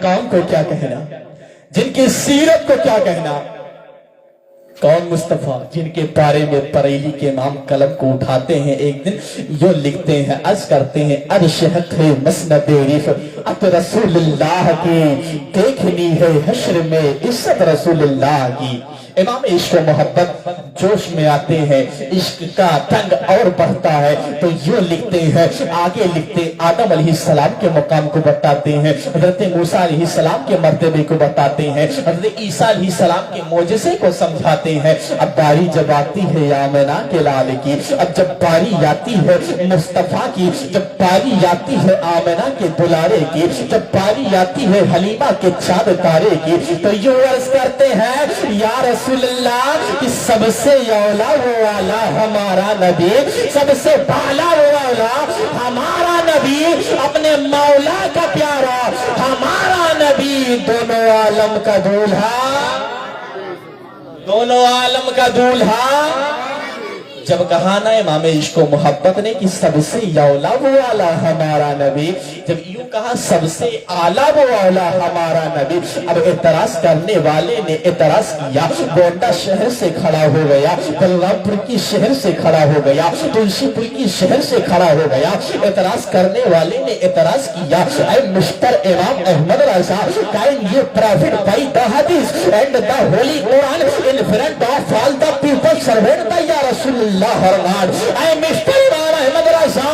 मकाम को क्या कहना, जिनकी सीरत को क्या कहना। कौन मुस्तफा, जिनके बारे में बरेली के इमाम कलम को उठाते हैं, एक दिन यो लिखते हैं, अर्ज करते हैं, अरशहत है मसनद रिफ अब रसूलुल्लाह की, देखनी है हश्र में इज्जत रसूलुल्लाह की। इमाम इश्क व मोहब्बत जोश में आते हैं, इश्क का तंग और बढ़ता है तो यूं लिखते हैं, आगे लिखते आदम अलैहिस्सलाम के मुकाम को बताते हैं, हजरत मूसा अलैहिस्सलाम के मर्तबे को बताते हैं, हजरत ईसा अलैहिस्सलाम के मोजज़े को समझाते हैं। अब बारी जब आती है आमिना के लाल की, अब जब बारी आती है मुस्तफा की, जब बारी आती है आमिना के दुलारे की, जब बारी आती है हलीमा के चाँद तारे की, तो यूं अर्ज करते हैं या रसूलल्लाह कि सबसे औला वो वाला हमारा नबी, सबसे बाला वो वाला हमारा नबी, अपने मौला का प्यारा हमारा नबी, दोनों आलम का दूल्हा, दोनों आलम का दूल्हा। जब कहा ना इमाम इश्क व मोहब्बत ने कि सबसे औला वो आला हमारा नबी, जब यूं कहा सबसे आला वो आला हमारा नबी, अब एतराज करने वाले ने एतराज किया, गोंडा शहर से खड़ा हो गया, बलरामपुर की शहर से खड़ा हो गया, तुलसीपुर की शहर से खड़ा हो गया। एतराज करने वाले ने एतराज किया, ऐ mister Imam Ahmad Raza, can you profit by the हदीस and the holy Quran in front of all the people servant the या रसूलुल्लाह हरमान। ऐ मिस्टर इमाम अहमद रजा,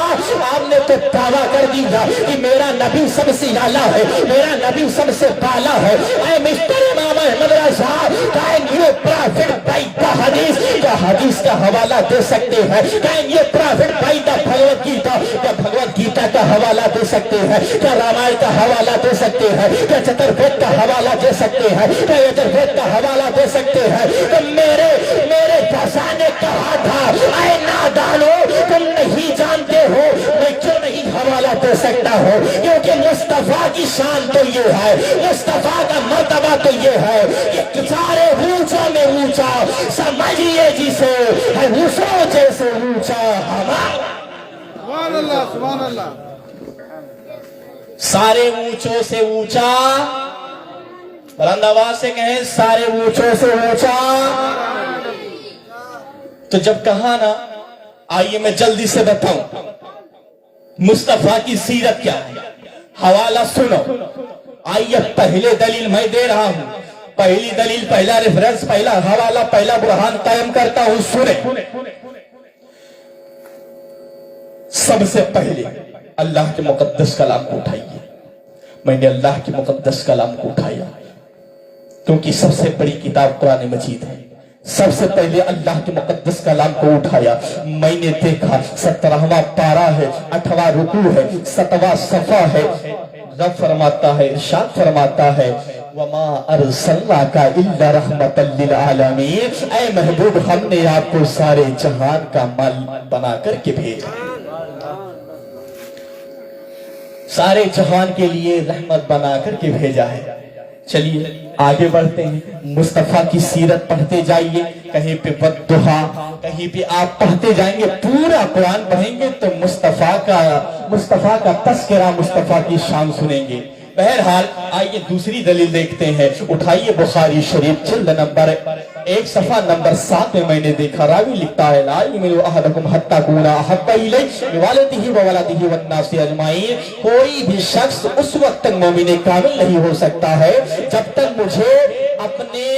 आपने तो दावा कर दिया कि मेरा नबी सबसे आला है, मेरा नबी सबसे बाला है। ऐ mister Imam Ahmad Raza, can you profit by the हदीस, क्या हदीस का हवाला दे सकते हैं? Can you profit by the Bhagavad Gita, क्या भगवत गीता का हवाला दे सकते हैं? क्या रामायण का हवाला दे सकते हैं? क्या चतुर्वेद का हवाला दे सकते हैं? क्या यजुर्वेद का हवाला दे सकते हैं? तो मेरे दासा ने कहा था, ऐ नादानो, तुम नहीं जानते हो मैं क्यों नहीं हवाला दे सकता हूँ, क्योंकि मुस्तफा की शान तो ये है, मुस्तफा का मर्तबा तो ये है कि सारे ऊंचों में ऊंचा, समझिए जिसे है ऊंचों जैसे ऊंचा हमारा। सुभान अल्लाह, सुभान अल्लाह। सारे ऊंचों से ऊंचा, बुलंद आवाज से कहें, सारे ऊंचों से ऊंचा। तो जब कहा ना, आइए मैं जल्दी से बताऊं मुस्तफा की सीरत क्या है, हवाला सुनो। आइए पहले दलील मैं दे रहा हूं, पहली दलील, पहला रेफरेंस, पहला हवाला, पहला बुरहान कायम करता हूं, सुने। सबसे पहले अल्लाह के मुकद्दस कलाम को उठाइए। मैंने अल्लाह के मुकद्दस कलाम को उठाया क्योंकि सबसे बड़ी किताब कुरान मजीद है। सबसे पहले अल्लाह के मुकद्दस कलाम को उठाया, मैंने देखा 17वां पारा है, 8वां रुकू है, 7वां सफा है। रब फरमाता है, इरशाद फरमाता है, वमा अरसलनाका इल्ला रहमतल लिल आलमीन, ऐ महबूब हमने आपको सारे जहान का माल बना करके भेजा, सारे जहान के लिए रहमत बना करके भेजा है। चलिए आगे बढ़ते हैं, मुस्तफा की सीरत पढ़ते जाइए, कहीं पे बद्दुहा, कहीं पे आप पढ़ते जाएंगे, पूरा कुरान पढ़ेंगे तो मुस्तफा का तस्करा, मुस्तफा की शान सुनेंगे। बहरहाल आइए दूसरी दलील देखते हैं। उठाइए बुखारी शरीफ जिल्द नंबर 1 सफा नंबर 7 में मैंने देखा, रावी लिखता है, ला युमिनु अहदकुम हत्ता कुना अहब्बा इलैहि बिवालिदिही व वलदिही वन्नासि अजमाइन। कोई भी शख्स उस वक्त तक मोमिन कामिल नहीं हो सकता है जब तक मुझे अपने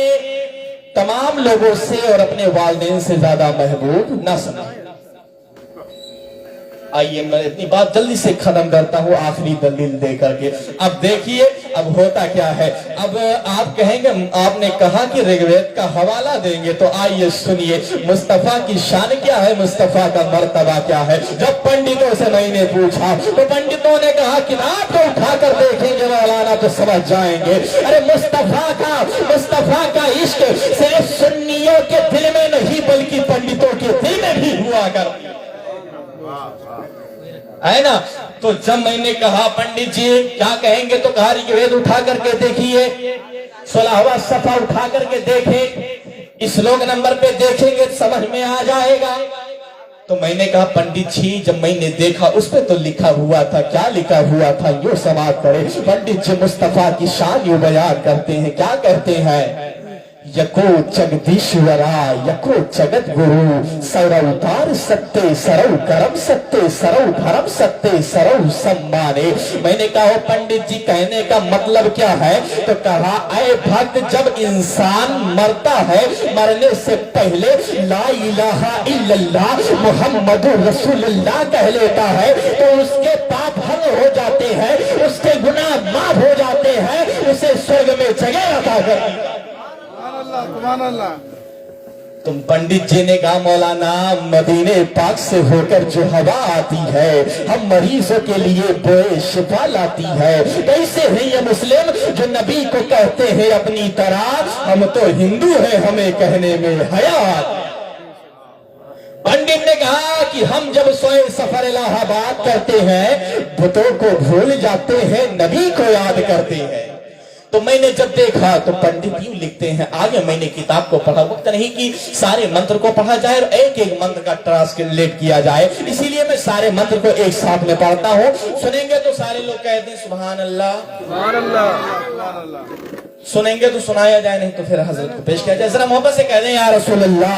तमाम लोगों से और अपने वालिदैन से ज्यादा महबूब न समझे। आइए मैं इतनी बात जल्दी से खत्म करता हूँ आखिरी दलील दे करके। अब देखिए अब होता क्या है। अब आप कहेंगे आपने कहा कि ऋग्वेद का हवाला देंगे, तो आइए सुनिए मुस्तफा की शान क्या है, मुस्तफा का मर्तबा क्या है। जब पंडितों से मैंने पूछा तो पंडितों ने कहा कि आप तो उठा कर देखेंगे मौलाना तो समझ जाएंगे। अरे मुस्तफा का इश्क सिर्फ सुन्नियों के दिल में नहीं बल्कि पंडितों के दिल में भी हुआ कर है ना। तो जब मैंने कहा पंडित जी क्या कहेंगे, तो कहा ऋग्वेद उठा करके देखिए, 16वां सफा उठा करके देखें, इस श्लोक नंबर पे देखेंगे समझ में आ जाएगा। तो मैंने कहा पंडित जी जब मैंने देखा उस पे तो लिखा हुआ था, क्या लिखा हुआ था यूं समाप्त करे। पंडित जी मुस्तफा की शान यूं बयान करते हैं, क्या कहते हैं, यको जगदीश्वरा यको जगत गुरु सरवतार सत्य सरव करम सत्य सरव धर्म सत्य सरव सम्माने। मैंने कहा पंडित जी कहने का मतलब क्या है, तो कहा ऐ भक्त जब इंसान मरता है मरने से पहले ला इलाहा इल्लल्लाह मुहम्मदुर रसूलुल्लाह कह लेता है तो उसके पाप हल हो जाते हैं, उसके गुनाह माफ हो जाते हैं, उसे स्वर्ग में जगह अता कर। तुम पंडित जी ने कहा मौलाना मदीने पाक से होकर जो हवा आती है हम मरीजों के लिए बोए शिफा लाती है। कैसे है ये मुस्लिम जो नबी को कहते हैं अपनी तरह, हम तो हिंदू हैं हमें कहने में हयात। पंडित ने कहा कि हम जब सोए सफर इलाहाबाद करते हैं बुतों को भूल जाते हैं, नबी को याद करते हैं। तो मैंने जब देखा तो पंडित यूं लिखते हैं, आगे मैंने किताब को पढ़ा, वक्त नहीं कि सारे मंत्र को पढ़ा जाए और एक एक मंत्र का ट्रांसलेट किया जाए, इसीलिए मैं सारे मंत्र को एक साथ में पढ़ता हूँ। सुनेंगे तो सारे लोग कहते हैं सुभान अल्लाह सुभान अल्लाह, सुनेंगे तो सुनाया जाए, नहीं तो फिर हजरत को पेश किया जाए। जरा मोहब्बत से कह दें या रसूल अल्लाह।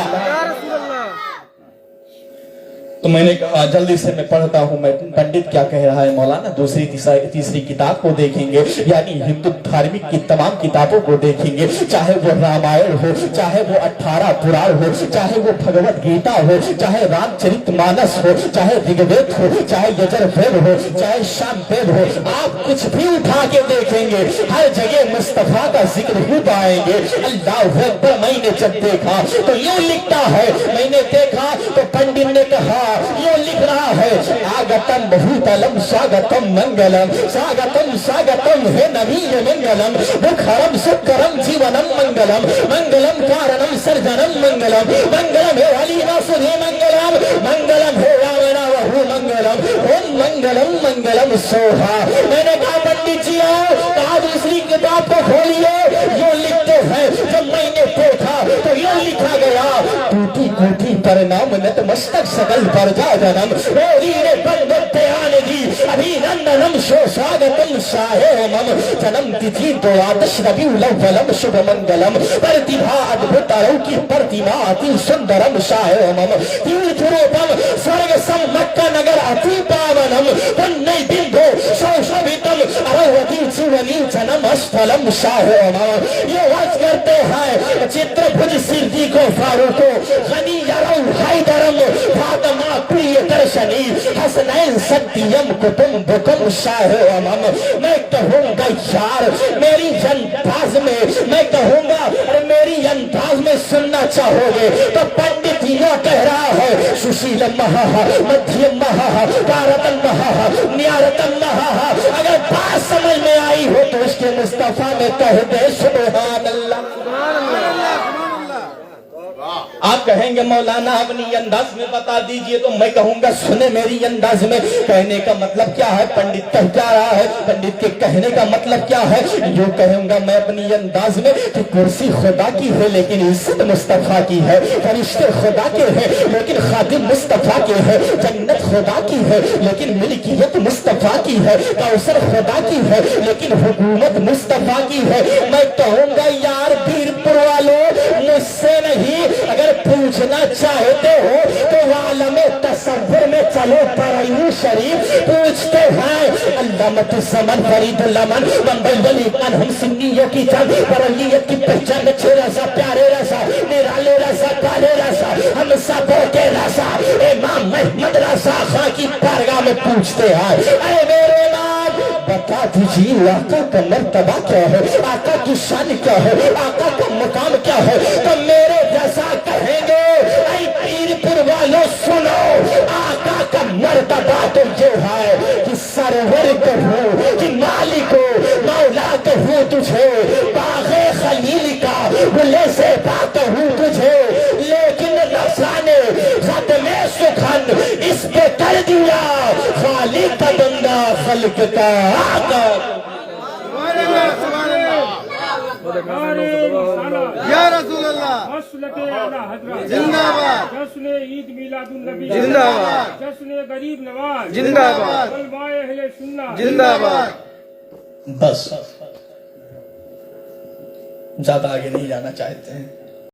तो मैंने कहा जल्दी से मैं पढ़ता हूँ मैं पंडित क्या कह रहा है मौलाना। दूसरी तीसरी किताब को देखेंगे, यानी हिंदू धार्मिक की तमाम किताबों को देखेंगे, चाहे वो रामायण हो, चाहे वो 18 पुराण हो, चाहे वो भगवत गीता हो, चाहे रामचरितमानस हो, चाहे ऋग्वेद हो, चाहे यजुर्वेद हो, चाहे सामवेद हो, आप कुछ भी उठा के देखेंगे हर जगह मुस्तफा का जिक्र ही पाएंगे। अल्लाह अकबर। मैंने जब देखा तो यूं लिखता है, मैंने देखा तो पंडित ने कहा ये लिख रहा है आगतम बहुतलम स्वागतम मंगलम स्वागतम स्वागतम है नबी मंगलम मुखरम सुकरम जीवनम मंगलम मंगलम कारणम सर्जनम मंगलम मंगलम है अली वासुदेव मंगलम मंगलम है रावणा वहु मंगलम ओम मंगलम मंगलम सोहा। मैंने कहा पंडित जी आओ दूसरी किताब को खोलिए, ये लिखते हैं जब मैंने देखा तो ये लिखा गया टूटी कोठी परिणाम नतमस्तक सकल प्रजा जनम वीर बंदत्यानगी अभिनंदनम शो स्वागतम शाहे मम जन्म तिथि द्वादश रबिउल अव्वलम शुभ मंगलम प्रतिभा अद्भुत अलौकिक प्रतिमा अति सुंदरम शाहे मम तीर्थ रूपम स्वर्ग सम्मक्का नगर अति पावनम पुण्य बिंदु सौशोभितम अरवती जीवनी जन्म स्थलम शाहे मम। ये वाच करते हैं चित्रभुज सिद्धि को फारूको गनी यरौ हैदरम फातिमा प्रिय दर्शनी हसनैन सत्यम कुटुंबकम शाहे अमम। मैं कहूँगा यार मेरी अंदाज में, मैं कहूँगा अरे मेरी अंदाज में सुनना चाहोगे तो पंडित यह कह रहा है सुशीलम महा मध्यम महा कारतम महा न्यारतम महा। अगर बात समझ में आई हो तो उसके मुस्तफा में कह दे सुभान अल्लाह। आप कहेंगे मौलाना अपनी अंदाज में बता दीजिए, तो मैं कहूंगा सुने मेरी अंदाज में। कहने का मतलब क्या है, पंडित कह क्या रहा है, पंडित के कहने का मतलब क्या है, यूं कहूंगा मैं अपनी अंदाज में कि कुर्सी खुदा की है लेकिन इज्जत मुस्तफा की है, फरिश्ते खुदा के हैं लेकिन खादिम मुस्तफा के हैं, जन्नत खुदा की है लेकिन मिल्कियत मुस्तफा की है, कौसर खुदा की है लेकिन हुकूमत मुस्तफा की है। मैं कहूंगा यार वीरपुर वालों मुझसे नहीं, अगर पूछना चाहते हो तो आलमे तसव्वुर में चलो परयू शरीफ पूछते हैं। अल्लामत समन फरीद लमन बंबई वली कान हम सिन्नियों की जान परलियत की पहचान अच्छे रसा प्यारे रसा निराले रसा काले रसा हम सबों के रसा इमाम महमद रसा खां की बारगाह में पूछते हैं अरे मेरे इमाम बता दीजिए आका का मर्तबा क्या है, आका की शान क्या है, आका का मकाम क्या है। तो मेरे जैसा कहेंगे ऐ पीरपुर वालों सुनो आका का मर्तबा तो ये है कि सरवर कहूँ कि मालिक मौला कहूँ तुझे, बाग़े खलील का गुले से बात हूँ तुझे, लेकिन रसाने खत्मे सुखन इस पे कर दिया खालिक का बंदा खल्क का आका। या रसूल अल्लाह مسلک اعلیٰ حضرت زندہ باد جشن عید میلاد النبی زندہ باد جشن غریب نواز زندہ باد علماء اہل سنت زندہ باد بس زیادہ آگے نہیں جانا چاہتے ہیں.